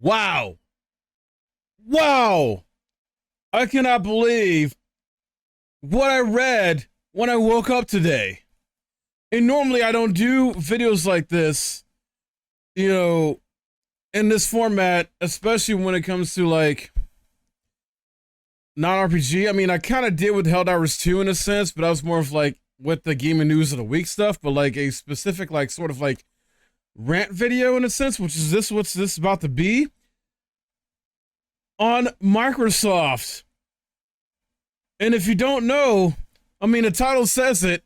Wow. Wow. I cannot believe what I read when I woke up today. And normally I don't do videos like this, in this format, especially when it comes to like non-RPG. I mean, I kind of did with Helldivers 2 in a sense, but I was more of like with the gaming news of the week stuff, but like a specific, like sort of like rant video in a sense, which is what's this about to be on Microsoft. And if you don't know, I mean, the title says it,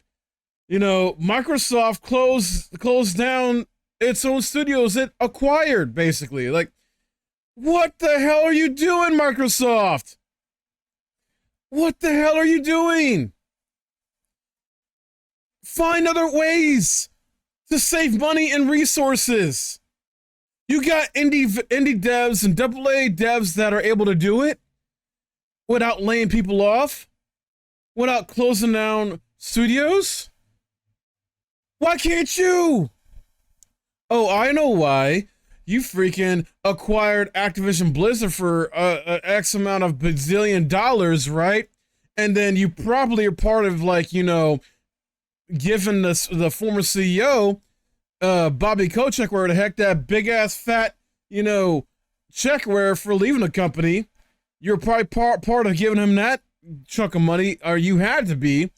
Microsoft closed down its own studios it acquired, basically. Like, what the hell are you doing, Microsoft? What the hell are you doing? Find other ways to save money and resources. You got indie devs and AA devs that are able to do it without laying people off, without closing down studios. Why can't you? Oh, I know why. You freaking acquired Activision Blizzard for X amount of bazillion dollars, right? And then you probably are part of, like, giving the former CEO, Bobby Kotick, where the heck that big ass fat, check where for leaving the company. You're probably part of giving him that chunk of money, or you had to be,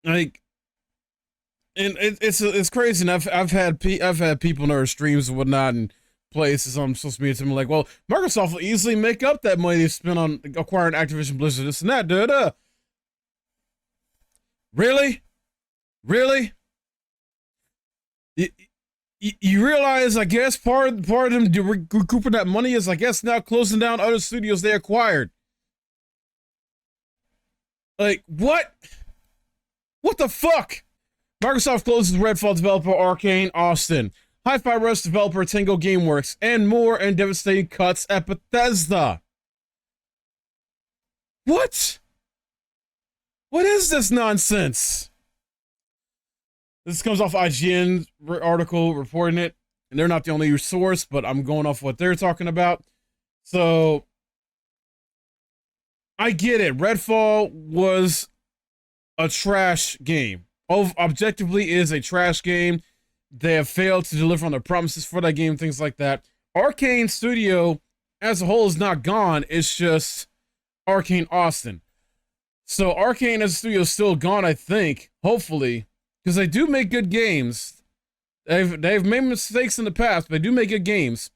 like. And it's crazy, and I've had people in our streams and whatnot and places on social media to me like, well, Microsoft will easily make up that money they spent on acquiring Activision Blizzard, this and that, duh. Really? You realize, I guess, part of them recouping that money is, I guess, now closing down other studios they acquired. Like, what? What the fuck? Microsoft closes Redfall developer Arcane Austin, Hi-Fi Rush developer Tango Gameworks, and more, and devastating cuts at Bethesda. What? What is this nonsense? This comes off IGN article reporting it, and they're not the only source, but I'm going off what they're talking about. So, I get it. Redfall was a trash game. Objectively is a trash game. They have failed to deliver on their promises for that game, things like that. Arcane Studio as a whole is not gone. It's just Arcane Austin. So Arcane as a studio is still gone, I think, hopefully, because they do make good games. They've made mistakes in the past, but they do make good games.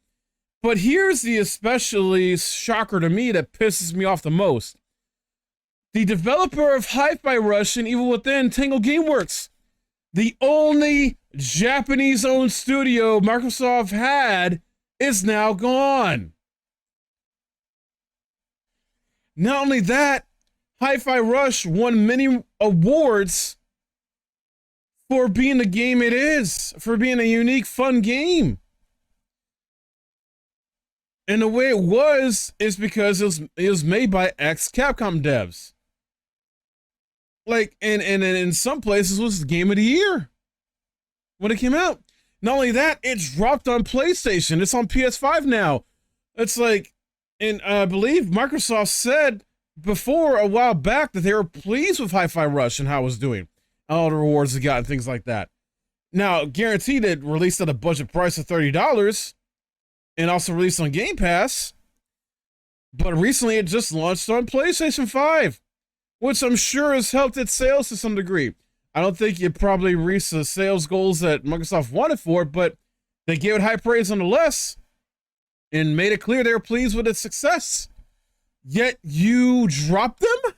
But here's the especially shocker to me that pisses me off the most. The developer of Hi-Fi Rush and Evil Within, Tango Gameworks, the only Japanese-owned studio Microsoft had, is now gone. Not only that, Hi-Fi Rush won many awards for being the game it is, for being a unique, fun game. And the way it was is because it was made by ex-Capcom devs. Like, and in some places was the game of the year when it came out. Not only that, it dropped on PlayStation. It's on PS5 now. It's like, and I believe Microsoft said before a while back that they were pleased with Hi-Fi Rush and how it was doing, all the rewards it got and things like that. Now, guaranteed it released at a budget price of $30 and also released on Game Pass. But recently it just launched on PlayStation 5. Which I'm sure has helped its sales to some degree. I don't think it probably reached the sales goals that Microsoft wanted for it, but they gave it high praise nonetheless and made it clear they were pleased with its success. Yet you dropped them?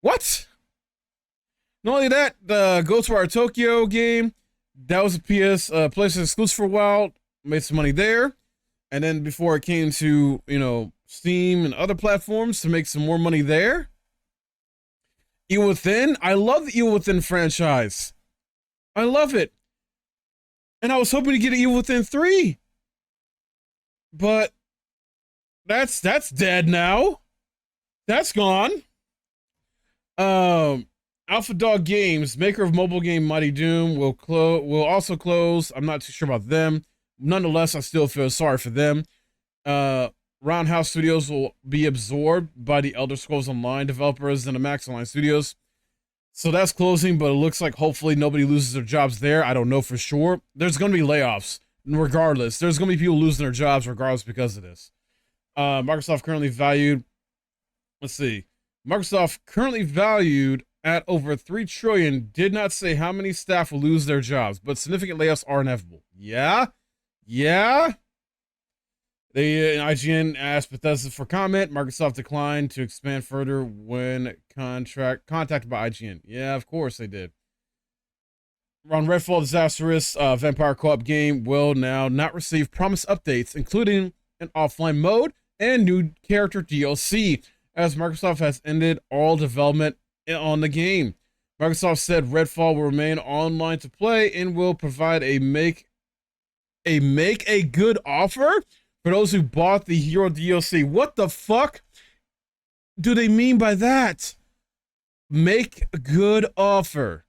What? Not only that, the Ghostwire Tokyo game, that was a PlayStation exclusive for a while, made some money there. And then before it came to, Steam and other platforms to make some more money there. Evil Within, I love the Evil Within franchise. I love it. And I was hoping to get an Evil Within 3. But that's dead now. That's gone. Alpha Dog Games, maker of mobile game Mighty Doom, will also close. I'm not too sure about them. Nonetheless, I still feel sorry for them. Roundhouse Studios will be absorbed by the Elder Scrolls Online developers and the Max Online Studios. So that's closing, but it looks like hopefully nobody loses their jobs there. I don't know for sure. There's going to be layoffs regardless. There's going to be people losing their jobs regardless because of this. Microsoft currently valued, let's see. Microsoft currently valued at over $3 trillion did not say how many staff will lose their jobs, but significant layoffs are inevitable. Yeah? Yeah? IGN asked Bethesda for comment. Microsoft declined to expand further when contacted by IGN. Yeah, of course they did. On Redfall Disastrous, Vampire Co-op game will now not receive promised updates, including an offline mode and new character DLC, as Microsoft has ended all development on the game. Microsoft said Redfall will remain online to play and will provide a make a good offer for those who bought the Hero DLC. What the fuck do they mean by that? Make a good offer.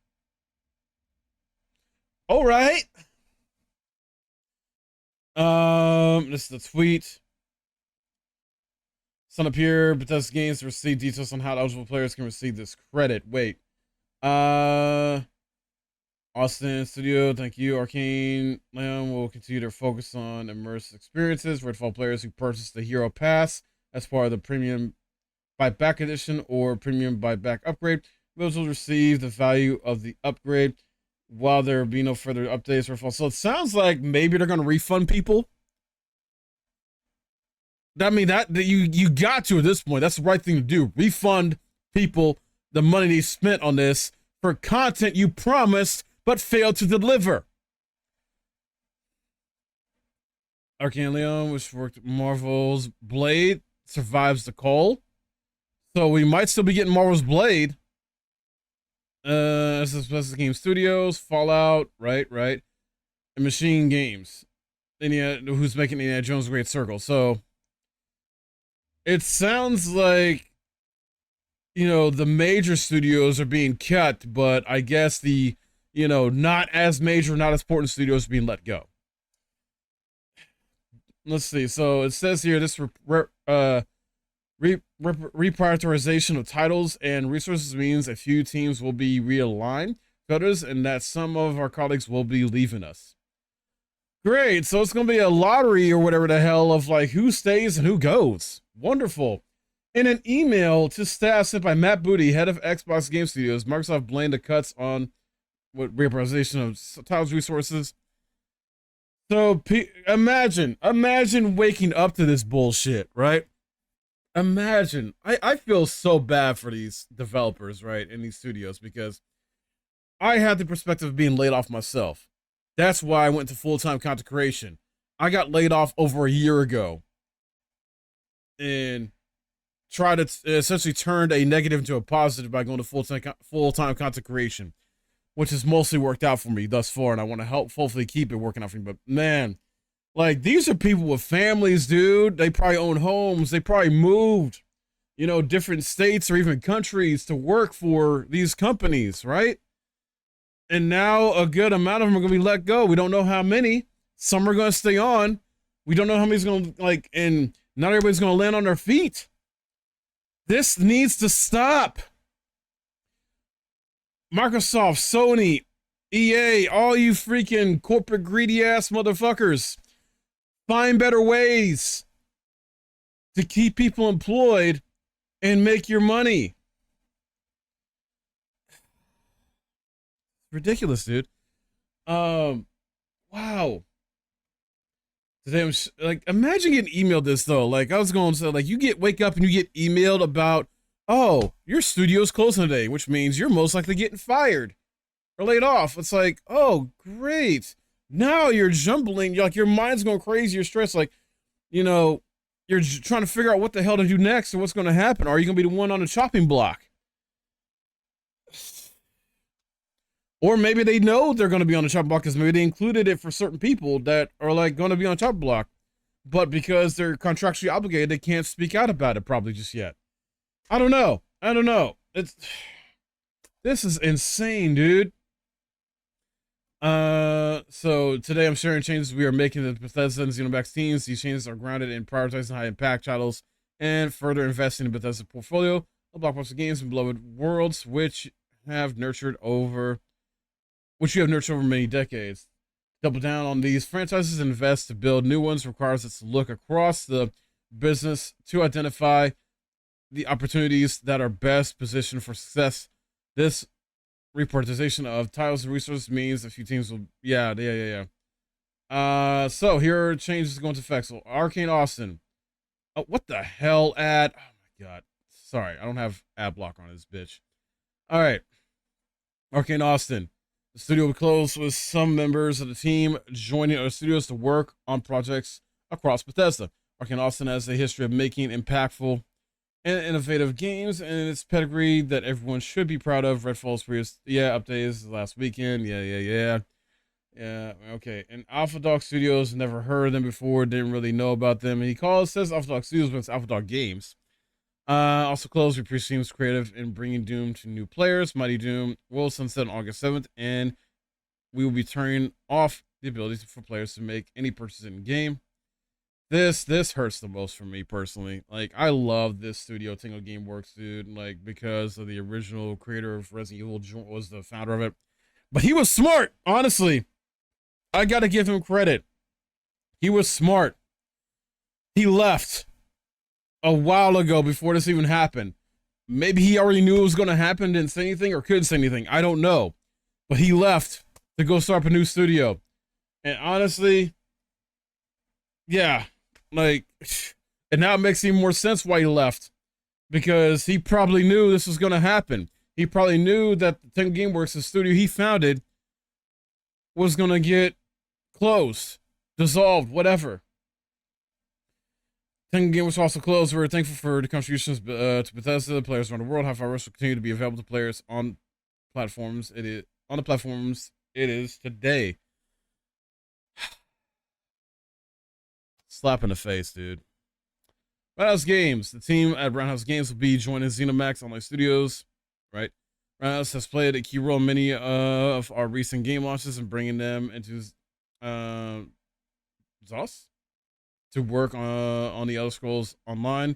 All right. This is the tweet. Sun up here. Bethesda Games to receive details on how eligible players can receive this credit. Wait. Austin Studio, thank you. Arcane Lamb will continue to focus on immersive experiences. Redfall players who purchase the Hero Pass as part of the Premium Buyback Edition or Premium Buyback Upgrade will receive the value of the upgrade while there will be no further updates. Redfall. So it sounds like maybe they're going to refund people. I mean, that you got to at this point. That's the right thing to do. Refund people the money they spent on this for content you promised but failed to deliver. Arcane Leon, which worked Marvel's Blade, survives the call. So we might still be getting Marvel's Blade. This is Bethesda Game Studios, Fallout, right, and Machine Games. Who's making Indiana Jones Great Circle. So it sounds like, you know, the major studios are being cut, but I guess the, you know, not as major, not as important studios are being let go. Let's see. So it says here this reprioritization of titles and resources means a few teams will be realigned to others, and that some of our colleagues will be leaving us. Great. So it's going to be a lottery or whatever the hell of like who stays and who goes. Wonderful. In an email to staff sent by Matt Booty, head of Xbox Game Studios, Microsoft blamed the cuts on reprioritization of titles resources. So imagine waking up to this bullshit, right? Imagine. I feel so bad for these developers, right, in these studios, because I had the perspective of being laid off myself. That's why I went to full-time content creation. I got laid off over a year ago and tried to essentially turn a negative into a positive by going to full-time content creation, which has mostly worked out for me thus far, and I want to hopefully keep it working out for me. But man, like, these are people with families, dude. They probably own homes. They probably moved, you know, different states or even countries to work for these companies, right? And now a good amount of them are going to be let go. We don't know how many. Some are going to stay on. We don't know how many's going to, like, and not everybody's going to land on their feet. This needs to stop. Microsoft, Sony, EA, all you freaking corporate greedy ass motherfuckers. Find better ways to keep people employed and make your money. Ridiculous, dude. Wow. Today I'm like, imagine getting emailed this though. Like, I was going to say, like, wake up and you get emailed about, oh, your studio's closing today, which means you're most likely getting fired or laid off. It's like, oh, great. Now you're jumbling. You're like, your mind's going crazy. You're stressed. Like, you know, you're trying to figure out what the hell to do next and what's going to happen. Are you going to be the one on the chopping block? Or maybe they know they're going to be on the chopping block because maybe they included it for certain people that are like going to be on the chopping block. But because they're contractually obligated, they can't speak out about it probably just yet. I don't know. This is insane, dude. So today I'm sharing changes we are making to the Bethesda and Xenomax teams. These changes are grounded in prioritizing high impact titles and further investing in Bethesda's portfolio of blockbuster games and beloved worlds, which you have nurtured over many decades. Double down on these franchises and invest to build new ones requires us to look across the business to identify the opportunities that are best positioned for success. This reprioritization of titles and resources means a few teams will, yeah. So here are changes going to effect. So Arcane Austin. Oh, what the hell ad? Oh my god. Sorry, I don't have ad block on this bitch. All right. Arcane Austin. The studio will close with some members of the team joining other studios to work on projects across Bethesda. Arcane Austin has a history of making impactful and innovative games, and its pedigree that everyone should be proud of. Redfall's previous, updates last weekend. Yeah, okay. And Alpha Dog Studios, never heard of them before, didn't really know about them. And says Alpha Dog Studios, but it's Alpha Dog Games. Also closed, Reprieve seems creative in bringing Doom to new players. Mighty Doom will sunset on August 7th, and we will be turning off the ability for players to make any purchases in game. This hurts the most for me personally. Like, I love this studio, Tango Gameworks, dude. Like, because of the original creator of Resident Evil was the founder of it. But he was smart, honestly. I gotta give him credit. He was smart. He left a while ago before this even happened. Maybe he already knew it was gonna happen, didn't say anything, or couldn't say anything. I don't know. But he left to go start up a new studio. And honestly, yeah. Like, and now it makes even more sense why he left, because he probably knew this was going to happen. He probably knew that the Tango Gameworks, the studio he founded, was going to get closed, dissolved, whatever. Tango Gameworks also closed. We're thankful for the contributions to Bethesda, players around the world. However, will continue to be available to players on platforms. It is today. Slap in the face, dude. Roundhouse Games. The team at Roundhouse Games will be joining Xenomax Online Studios, right? Roundhouse has played a key role in many of our recent game launches and bringing them into ZOS to work on the Elder Scrolls Online.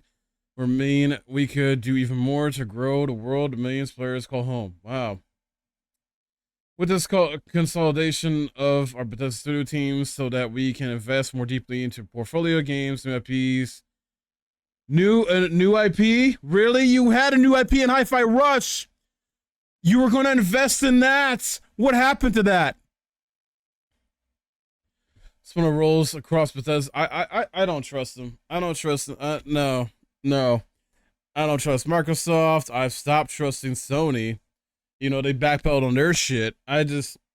We could do even more to grow the world millions of players call home. Wow. With this consolidation of our Bethesda studio teams so that we can invest more deeply into portfolio games, new IPs. New IP? Really? You had a new IP in Hi-Fi Rush. You were going to invest in that. What happened to that? Spinner rolls across Bethesda. I don't trust them. I don't trust them. No. I don't trust Microsoft. I've stopped trusting Sony. You know, they backpedaled on their shit.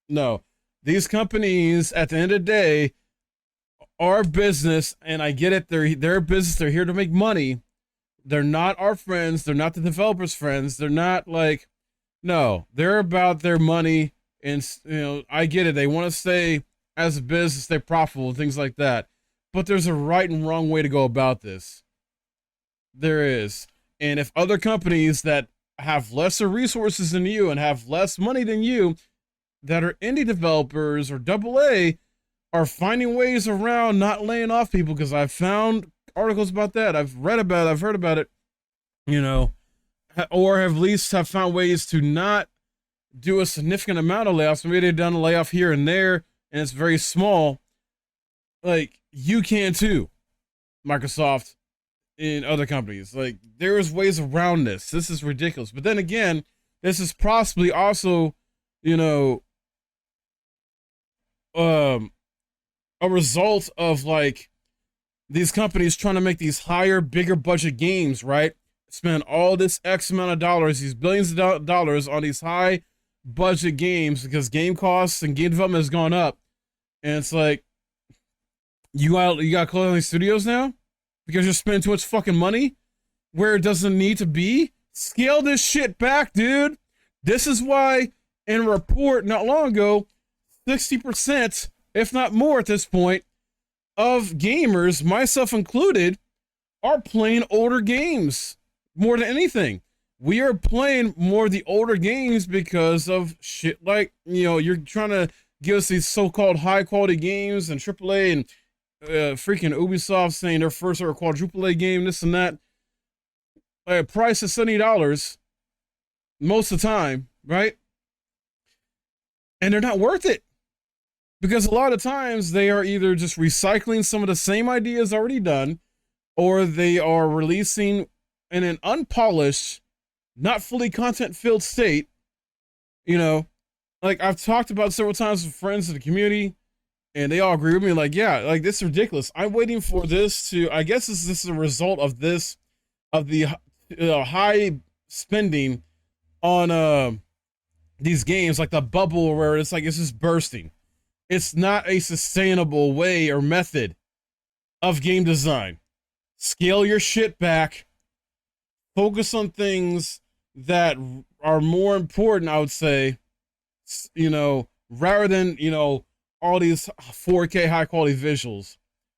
No. These companies, at the end of the day, are business, and I get it. They're business. They're here to make money. They're not our friends. They're not the developers' friends. They're not like, no. They're about their money, and, I get it. They want to stay as a business, stay profitable, and things like that. But there's a right and wrong way to go about this. There is. And if other companies that have lesser resources than you and have less money than you, that are indie developers or AA, are finding ways around not laying off people, because I've found articles about that. I've read about it. I've heard about it, or at least have found ways to not do a significant amount of layoffs. Maybe they've done a layoff here and there, and it's very small. Like, you can too, Microsoft, in other companies. Like, there is ways around this. This is ridiculous. But then again, this is possibly also, a result of, like, these companies trying to make these higher, bigger budget games, right? Spend all this X amount of dollars, these billions of dollars on these high budget games, because game costs and game development has gone up. And it's like, you got close on these studios now because you're spending too much fucking money where it doesn't need to be. Scale this shit back, dude. This is why, in a report not long ago, 60%, if not more at this point, of gamers, myself included, are playing older games more than anything. We are playing more of the older games because of shit like, you're trying to give us these so-called high-quality games and AAA and freaking Ubisoft saying their first ever quadruple A game, this and that. Price is $70 most of the time, right? And they're not worth it. Because a lot of times they are either just recycling some of the same ideas already done, or they are releasing in an unpolished, not fully content-filled state. You know, like I've talked about several times with friends in the community, and they all agree with me. Like, yeah, like this is ridiculous. I'm waiting for this to. I guess this is a result of this, of the high spending on these games, like the bubble where it's like it's just bursting. It's not a sustainable way or method of game design. Scale your shit back. Focus on things that are more important, I would say, you know, rather than, you know, all these 4K high quality visuals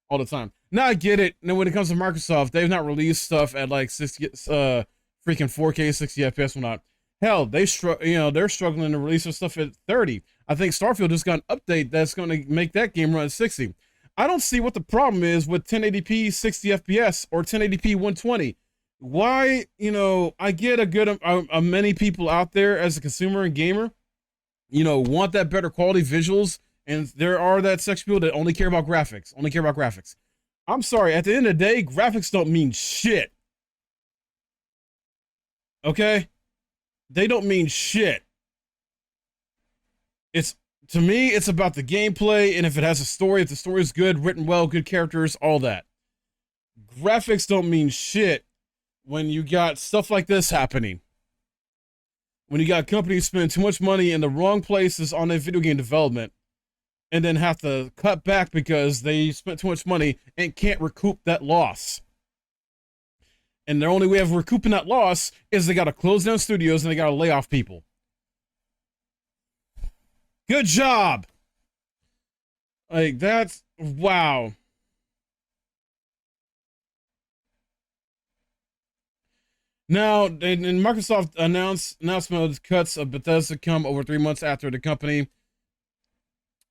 all the time. Now I get it. Now when it comes to Microsoft, they've not released stuff at like 60 freaking 4K 60 FPS or not. Hell, they're struggling to release their stuff at 30. I think Starfield just got an update that's going to make that game run at 60. I don't see what the problem is with 1080p 60 FPS or 1080p 120. Why, you know, I get a good many people out there as a consumer and gamer, you know, want that better quality visuals, and there are that section of people that only care about graphics. I'm sorry, at the end of the day, graphics don't mean shit. Okay? They don't mean shit. To me, it's about the gameplay, and if it has a story, if the story is good, written well, good characters, all that. Graphics don't mean shit when you got stuff like this happening. When you got companies spending too much money in the wrong places on their video game development, and then have to cut back because they spent too much money and can't recoup that loss. And their only way of recouping that loss is they got to close down studios and they got to lay off people. Good job. Like, that's, wow. Now, in Microsoft announcement of cuts of Bethesda come over 3 months after the company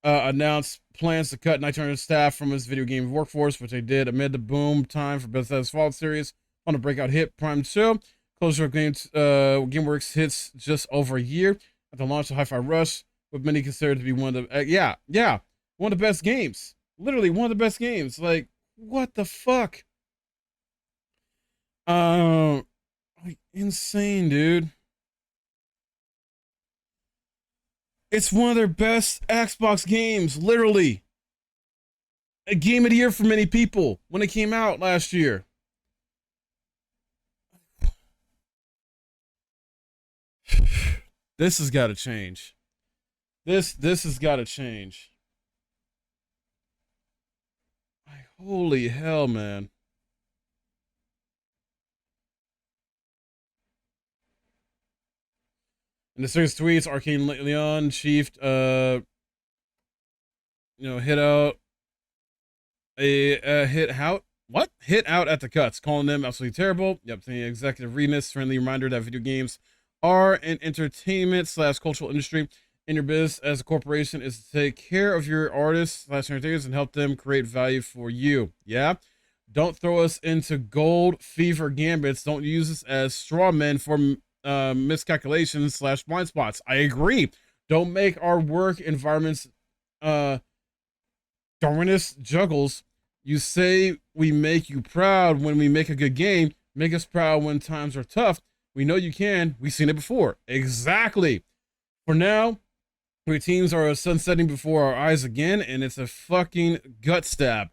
announced plans to cut 900 staff from its video game workforce, which they did amid the boom time for Bethesda's Fallout series on a breakout hit Prime show. Closure of GameWorks hits just over a year at the launch of Hi-Fi Rush, what many consider to be one of the one of the best games. Literally one of the best games. Like, what the fuck? Like, insane, dude. It's one of their best Xbox games, literally. A game of the year for many people when it came out last year. This has got to change. This has got to change. Like, holy hell, man. In the series tweets, Arcane Leon chief, hit out hit out at the cuts, calling them absolutely terrible. Yep, the executive remits, friendly reminder that video games are an entertainment / cultural industry. In your business as a corporation is to take care of your artists / entertainers and help them create value for you. Yeah. Don't throw us into gold fever gambits. Don't use us as straw men for miscalculations / blind spots. I agree. Don't make our work environments Darwinist juggles. You say we make you proud when we make a good game. Make us proud when times are tough. We know you can. We've seen it before. Exactly. For now, our teams are sunsetting before our eyes again, and it's a fucking gut stab.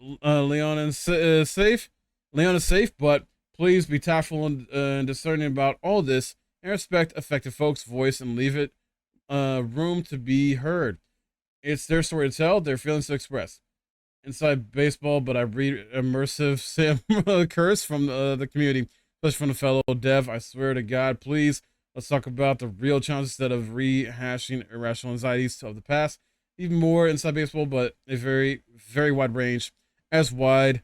Leon is safe. Leon is safe, but please be tactful and discerning about all this and respect affected folks' voice and leave it room to be heard. It's their story to tell, their feelings to express. Inside baseball, but I read immersive Sam curse from the community, especially from the fellow dev. I swear to God, please, let's talk about the real challenges instead of rehashing irrational anxieties of the past. Even more inside baseball, but a very, very wide range. As wide,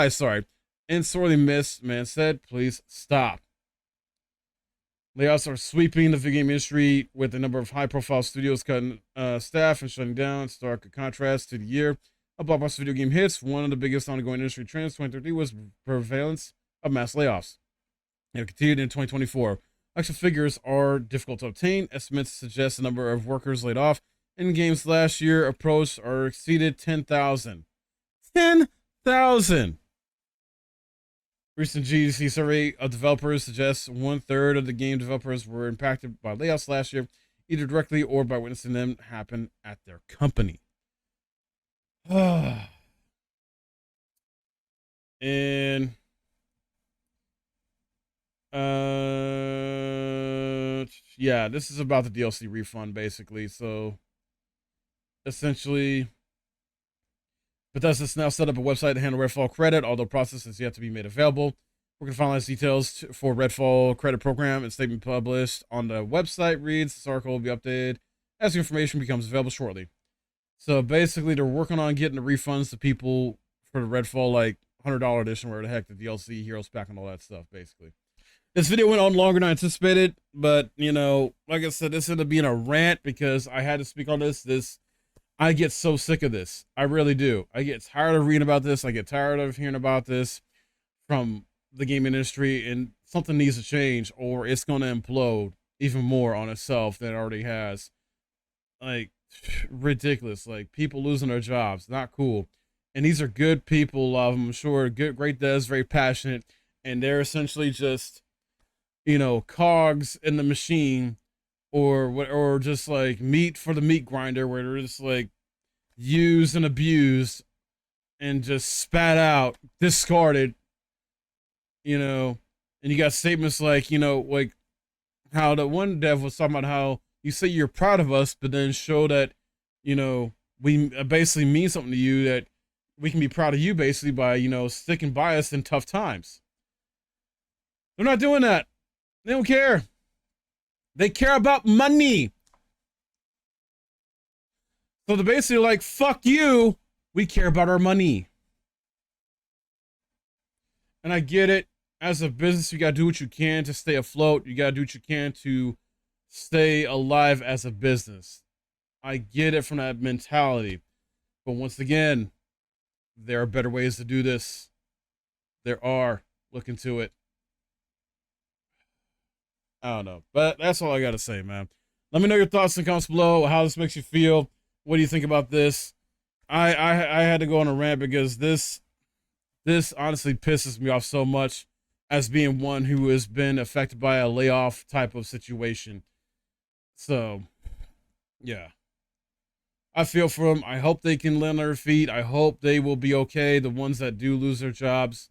sorry. And sorely missed, man said, please stop. Layoffs are sweeping the video game industry, with a number of high-profile studios cutting staff and shutting down. Stark contrast to the year of blockbuster video game hits. One of the biggest ongoing industry trends 2013 was prevalence of mass layoffs. It continued in 2024. Actual figures are difficult to obtain. Estimates suggest the number of workers laid off in games last year approached or exceeded 10,000. 10,000! Recent GDC survey of developers suggests 1/3 of the game developers were impacted by layoffs last year, either directly or by witnessing them happen at their company. And yeah, this is about the DLC refund basically. So essentially, Bethesda's now set up a website to handle Redfall credit, although process is yet to be made available. We're going to finalize details for Redfall credit program, and statement published on the website reads, this article will be updated as the information becomes available shortly. So basically, they're working on getting the refunds to people for the Redfall, like, $100 edition, where the heck the DLC, Heroes Pack, and all that stuff, basically. This video went on longer than I anticipated, but, you know, like I said, this ended up being a rant because I had to speak on this. I get so sick of this. I really do. I get tired of reading about this. I get tired of hearing about this from the game industry, and something needs to change or it's going to implode even more on itself than it already has. Like, ridiculous. Like, people losing their jobs. Not cool. And these are good people, I'm sure. Good, great devs, very passionate. And they're essentially just, you know, cogs in the machine, or just like meat for the meat grinder, where they're just like used and abused and just spat out, discarded, you know. And you got statements like, you know, like how the one dev was talking about how you say you're proud of us, but then show that, you know, we basically mean something to you, that we can be proud of you basically by, you know, sticking by us in tough times. They're not doing that. They don't care. They care about money. So they're basically like, fuck you. We care about our money. And I get it. As a business, you got to do what you can to stay afloat. You got to do what you can to stay alive as a business. I get it from that mentality. But once again, there are better ways to do this. There are. Look into it. I don't know. But that's all I got to say, man. Let me know your thoughts in the comments below, how this makes you feel. What do you think about this? I had to go on a rant because this honestly pisses me off so much, as being one who has been affected by a layoff type of situation. So, yeah. I feel for them. I hope they can land on their feet. I hope they will be okay. The ones that do lose their jobs,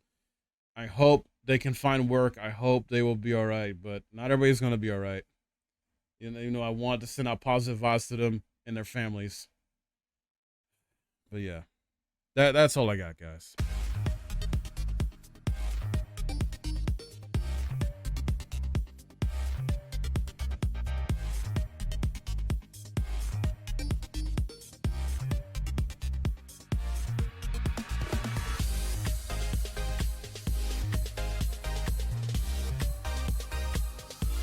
I hope they can find work. I hope they will be all right, but not everybody's going to be all right. You know, I want to send out positive vibes to them and their families. But yeah, that's all I got, guys.